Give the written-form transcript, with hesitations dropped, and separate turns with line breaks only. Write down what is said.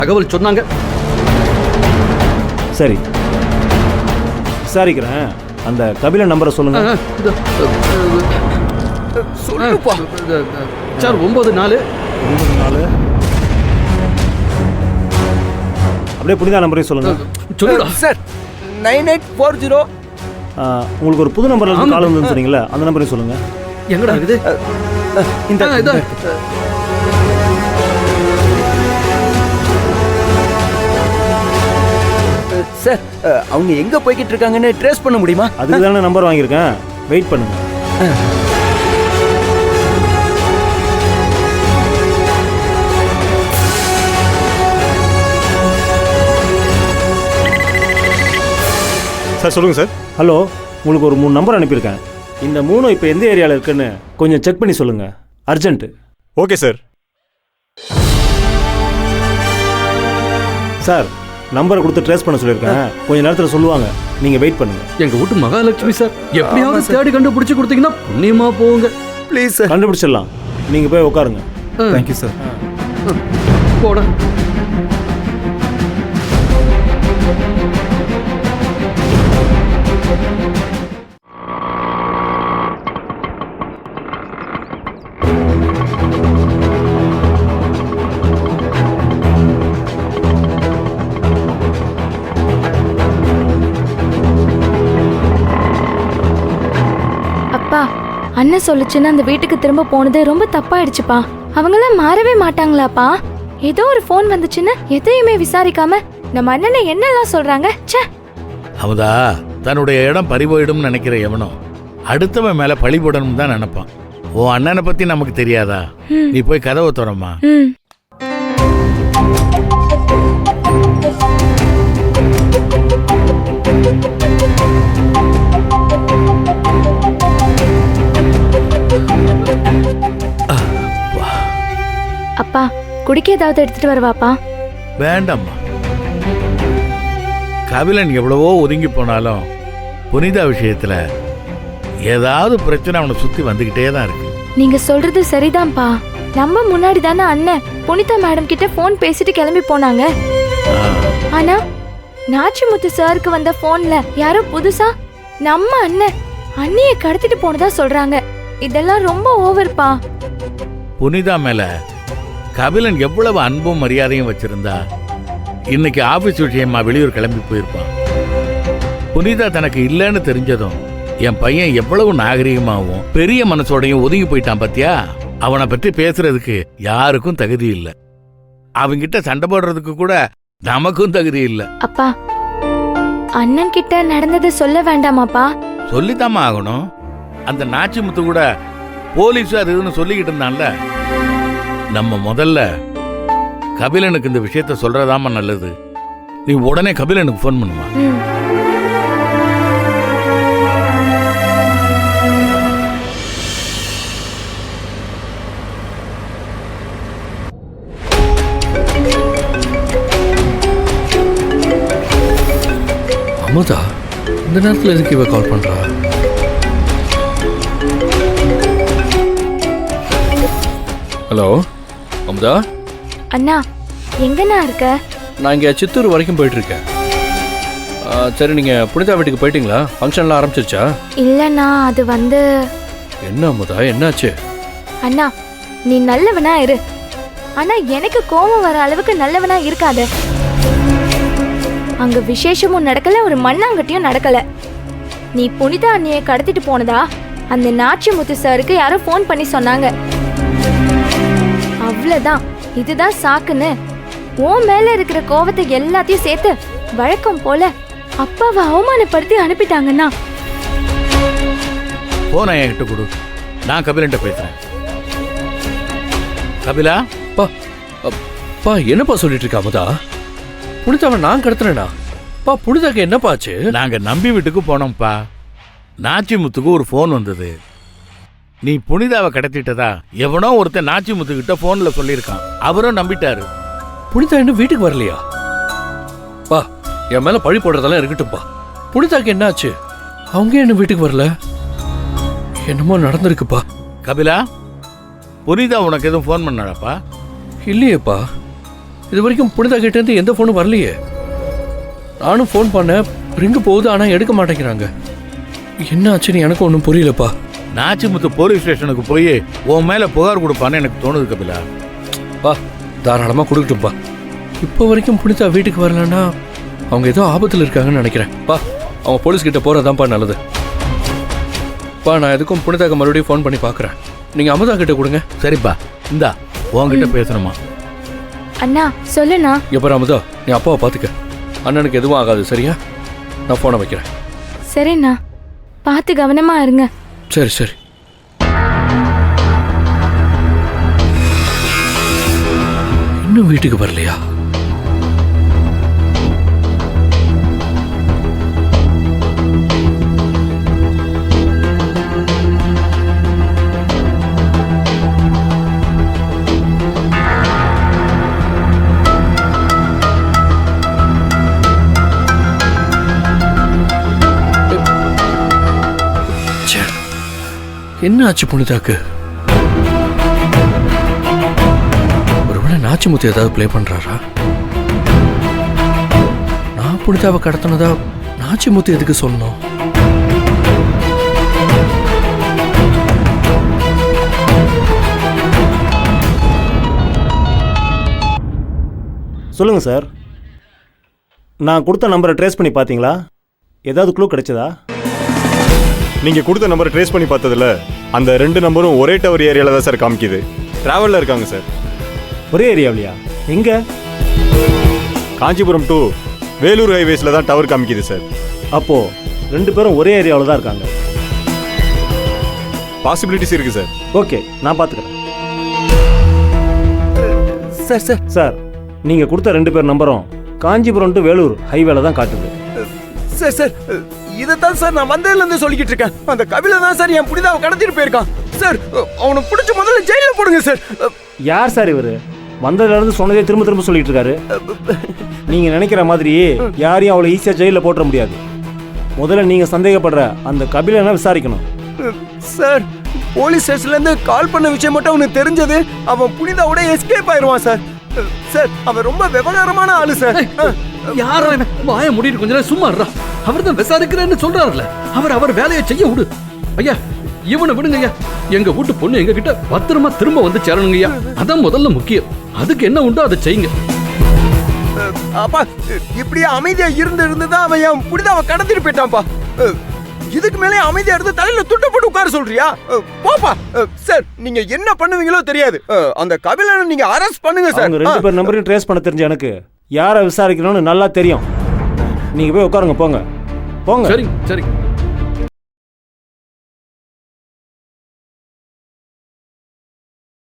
தகவல் சொன்னாங்க.
சரி, விசாரிக்கிறேன். அந்த கபிலன் நம்பரை சொல்லுங்க.
சொல்லுப்பா
சார் 94
அப்படியே புனிதா நம்பரையும் சொல்லுங்க.
சொல்லுடா
சார் 9840.
உங்களுக்கு ஒரு புது நம்பர்ல இருந்து கால் வந்ததுன்னு சொன்னீங்களா, அந்த நம்பரையும் சொல்லுங்க.
எங்கடா இது?
இந்த சார் அவங்க எங்க போய்கிட்டு இருக்காங்கன்னு ட்ரேஸ் பண்ண முடியுமா?
அதுக்கு தானே நம்பர் வாங்கியிருக்கேன். வெயிட் பண்ணுங்க.
சார் சொல்லுங்கள் சார்.
ஹலோ, உங்களுக்கு ஒரு 3 நம்பர் அனுப்பியிருக்கேன். இந்த 3 இப்போ எந்த ஏரியாவில் இருக்குன்னு கொஞ்சம் செக் பண்ணி சொல்லுங்க. அர்ஜென்ட்.
Okay sir.
சார், நம்பரை கொடுத்து ட்ரேஸ் பண்ண சொல்லியிருக்கேன். கொஞ்ச நேரத்தில் சொல்லுவாங்க. நீங்கள் வெயிட் பண்ணுங்க.
எங்க வீட்டு மகாலட்சுமி சார், எப்படியாவது தேடி கண்டுபிடிச்சு கொடுத்தீங்கன்னா புண்ணியமா போங்க.
Please sir.
கண்டுபிடிச்சிடலாம். நீங்கள் போய் உட்காருங்க.
Thank you sir.
போட
அப்பா, அண்ணன் சொல்லுச்சுன்னு அந்த வீட்டுக்கு திரும்ப போனது ரொம்ப தப்பாயிடுச்சுப்பா. அவங்களாம் மாறவே மாட்டாங்களாப்பா? ஏதோ ஒரு ஃபோன் வந்துச்சுன்னு எதையுமே விசாரிக்காம நம்ம அண்ணனை என்னெல்லாம் சொல்றாங்க. ச்சே.
அமுதா, தன்னுடைய இடம் பறிபோயிடும் நினைக்கிற எவனோ அடுத்தவன் மேல பழி போடணும் தான் நினைப்பான். உன் அண்ணனை பத்தி நமக்கு தெரியாதா? நீ போய் கதவை திறம்மா.
அப்பா, குடிக்க ஏதாவது எடுத்துட்டு வரவாப்பா?
வேண்டாம்மா. கபிலன் எவ்வளவோ ஒதுங்கி போனாலும் புனிதா விஷயத்துல ஏதாவது பிரச்சனை அவனை சுத்தி வந்துகிட்டே தான் இருக்கு.
நீங்க சொல்றது சரிதான்ப்பா. நம்ம முன்னாடி தானே அண்ணன் புனிதா மேடம் கிட்ட போன் பேசிட்டு கிளம்பி போனாங்க. ஆனா நாச்சிமுத்து சாருக்கு வந்த போன்ல யாரோ புதுசா நம்ம அண்ணன் அண்ணிய கடத்திட்டு போனதா சொல்றாங்க. இதெல்லாம் ரொம்ப ஓவர்ப்பா.
புனிதா மேல கபிலன் எவ்வளவு அன்பும் மரியாதையும் வச்சிருந்தா இன்னைக்கு ஆபீஸ் விஷயமா வெளியூர் கிளம்பி போயிருப்பான். புனிதா தனக்கு இல்லைன்னு தெரிஞ்சதும் என் பையன் எவ்வளவு நாகரிகமாகவும் பெரிய மனசோடையும் ஒதுங்கி போயிட்டான் பாத்தியா? அவனை பற்றி பேசுறதுக்கு யாருக்கும் தகுதி இல்லை. அவங்கிட்ட சண்டை போடுறதுக்கு கூட நமக்கும் தகுதி இல்லை.
அப்பா, அண்ணன் கிட்ட நடந்ததை சொல்ல வேண்டாமாப்பா?
சொல்லித்தாமா ஆகணும். அந்த நாச்சிமுத்து கூட போலீஸ் அது இதுன்னு சொல்லிக்கிட்டு இருந்தான்ல. நம்ம முதல்ல கபிலனுக்கு இந்த விஷயத்த சொல்றதாமா நல்லது. நீ உடனே கபிலனுக்கு போன் பண்ணுமா.
அமுதா, இந்த நேரத்தில் எதுக்கு இவ கால் பண்றா? ஹலோ அமுதா.
அண்ணா, எங்கண்ணா இருக்க?
நான் இங்கே சித்தூர் வரைக்கும் போயிட்டு இருக்கேன். சரி, நீங்க புனிதா வீட்டுக்கு போயிட்டீங்களா? ஃபங்க்ஷன்லாம் ஆரம்பிச்சிருச்சா?
இல்லண்ணா, அது வந்து.
என்ன அமுதா, என்னாச்சு?
அண்ணா, நீ நல்லவனா இரு. ஆனா எனக்கு கோபம் வர அளவுக்கு நல்லவனா இருக்காத. அங்க விசேஷமும் நடக்கல, ஒரு மண்ணாங்கட்டியும் நடக்கல. நீ புனிதா அண்ணியை கடத்திட்டு போனதா அந்த நாச்சிமுத்து சாருக்கு யாரோ ஃபோன் பண்ணி சொன்னாங்க. அவ்வளவுதான், இதுதான் சாக்குன்னு உன் மேல இருக்கிற கோவத்தை எல்லாத்தையும் சேர்த்து வழக்கம் போல அப்பாவை அவமானப்படுத்தி அனுப்பிட்டாங்கன்னா.
போன என்கிட்ட கொடு, நான் கபிலன்ட்ட பேசுறேன். கபிலா.
பா, என்னப்பா சொல்லிட்டு இருக்க அமுதா? புனிதாவை நான் கடத்தினேனா? பா, புனிதாக்கு என்னப்பா ஆச்சு?
நாங்க நம்பி வீட்டுக்கு போனோம்ப்பா. நாச்சிமுத்துக்கு ஒரு போன் வந்தது. நீ புனிதாவை கடத்திட்டதா எவனோ ஒருத்தன் நாச்சிமுத்து கிட்ட போன்ல சொல்லியிருக்கான். அவரும் நம்பிட்டாரு.
புனிதா இன்னும் வீட்டுக்கு வரலையா? பா, என் மேல பழி போடுறதெல்லாம் இருக்கட்டும்பா. புனிதாக்கு என்ன ஆச்சு? அவங்க என்ன வீட்டுக்கு வரல? என்னமோ நடந்திருக்குப்பா.
கபிலா, புனிதா உனக்கு எதுவும் போன் பண்ணாடாப்பா?
இல்லையேப்பா. இது வரைக்கும் புனிதா கிட்டேருந்து எந்த ஃபோனும் வரலையே. நானும் ஃபோன் பண்ணேன், ரிங்கு போகுது, ஆனால் எடுக்க மாட்டேங்கிறாங்க. என்ன ஆச்சுன்னு எனக்கு ஒன்றும் புரியலப்பா.
நாச்சிமுத்து போலீஸ் ஸ்டேஷனுக்கு போய் உன் மேல புகார் கொடுப்பான்னு எனக்கு தோணுது கபிலா.
பா தாராளமாக கொடுக்கட்டும்ப்பா. இப்போ வரைக்கும் புனிதா வீட்டுக்கு வரலன்னா அவங்க ஏதோ ஆபத்தில் இருக்காங்கன்னு நினைக்கிறேன். பா அவங்க போலீஸ்கிட்ட போகிறதாப்பா நல்லது. பா நான் எதுக்கும் புனிதாக்கு மறுபடியும் ஃபோன் பண்ணி பார்க்குறேன். நீங்கள் அமுதா கிட்ட கொடுங்க.
சரிப்பா, இந்தா உன்கிட்ட பேசணுமா?
அண்ணா சொல்லுண்ணா.
எப்போ அமுதா நீ அப்பாவை பார்த்துக்க. அண்ணனுக்கு எதுவும் ஆகாது சரியா? நான் ஃபோனை வைக்கிறேன்.
சரிண்ணா, பார்த்து கவனமா இருங்க.
சரி சரி. இன்னும் வீட்டுக்கு வரலையா? என்ன ஆச்சு புனிதாக்கு? ஒருவேளை நாச்சிமுத்து ஏதாவது ப்ளே பண்றாரா? நான் புனிதாவை கடத்தினதா நாச்சிமுத்து எதுக்கு சொன்னோம்?
சொல்லுங்கள் சார். நான் கொடுத்த நம்பரை ட்ரேஸ் பண்ணி பார்த்தீங்களா? ஏதாவது க்ளூ கிடைச்சதா?
நீங்கள் கொடுத்த நம்பரை ட்ரேஸ் பண்ணி பார்த்ததுல அந்த 2 நம்பரும் ஒரே டவர் ஏரியாவில் தான் சார் காமிக்குது. ட்ராவலில் இருக்காங்க சார்.
ஒரே ஏரியாவிலையா? எங்கே?
காஞ்சிபுரம் டு வேலூர் ஹைவேஸில் தான் டவர் காமிக்குது சார்.
அப்போது 2 பேரும் ஒரே ஏரியாவில் தான் இருக்காங்க.
பாசிபிலிட்டிஸ் இருக்குது சார்.
ஓகே, நான் பார்த்துக்கிறேன்.
சார் சார்
சார், நீங்கள் கொடுத்த 2 பேர் நம்பரும் காஞ்சிபுரம் டு வேலூர் ஹைவேல தான் காட்டுது.
சார் சார் இதைத்தான் சார் நான் வந்ததுலேருந்து சொல்லிக்கிட்டு இருக்கேன். அந்த கபில தான் சார் என் புனிதாவை கடத்திட்டு போயிருக்கான். சார் அவனை பிடிச்ச முதல்ல ஜெயிலில் போடுங்க சார்.
யார் சார் இவர்? வந்ததுலேருந்து சொன்னதே திரும்ப திரும்ப சொல்லிட்டு இருக்காரு. நீங்கள் நினைக்கிற மாதிரி யாரையும் அவ்வளோ ஈஸியாக ஜெயிலில் போட்டுற முடியாது. முதல்ல நீங்கள் சந்தேகப்படுற அந்த கபிலனை விசாரிக்கணும்.
சார் போலீஸ் ஸ்டேஷன்லேருந்து கால் பண்ண விஷயம் மட்டும் அவனுக்கு தெரிஞ்சது அவன் புனிதாவோட எஸ்கேப் ஆயிடுவான் சார். சார் அவன் ரொம்ப விவகாரமான ஆளு சார்.
யாரா வாய முடிட்டு கொஞ்ச நேரம் சும்மா இருடா. அவர் தான் விசாரிக்கிறேன்னு சொல்றாருல, அவர் வேலையை செய்ய விடு. ஐயா இவனை விடுங்க ஐயா. எங்க வீட்டு பொண்ணு எங்க கிட்ட பத்திரமா திரும்ப வந்து சேரணுங்க ஐயா. அதான் முதல்ல முக்கியம். அதுக்கு என்ன உண்டோ அதை செய்யுங்க.
அப்பா இப்படியே அமைதியா இருந்து தான் அவன் என் புனிதாவை கடத்திட்டு போயிட்டான்ப்பா. இதுக்கு மேலே அமைதியா இருந்து தலையில துட்ட போட்டு உட்கார சொல்றியா? போப்பா. சார் நீங்க என்ன பண்ணுவீங்களோ தெரியாது. அந்த கபிலனை நீங்க அரெஸ்ட் பண்ணுங்க சார்.
அவங்க 2 பேர் நம்பரையும் ட்ரேஸ் பண்ண தெரிஞ்ச எனக்கு யாரை விசாரிக்கணும்னு நல்லா தெரியும். நீங்கள் போய் உட்காருங்க, போங்க போங்க.
சரி சரி.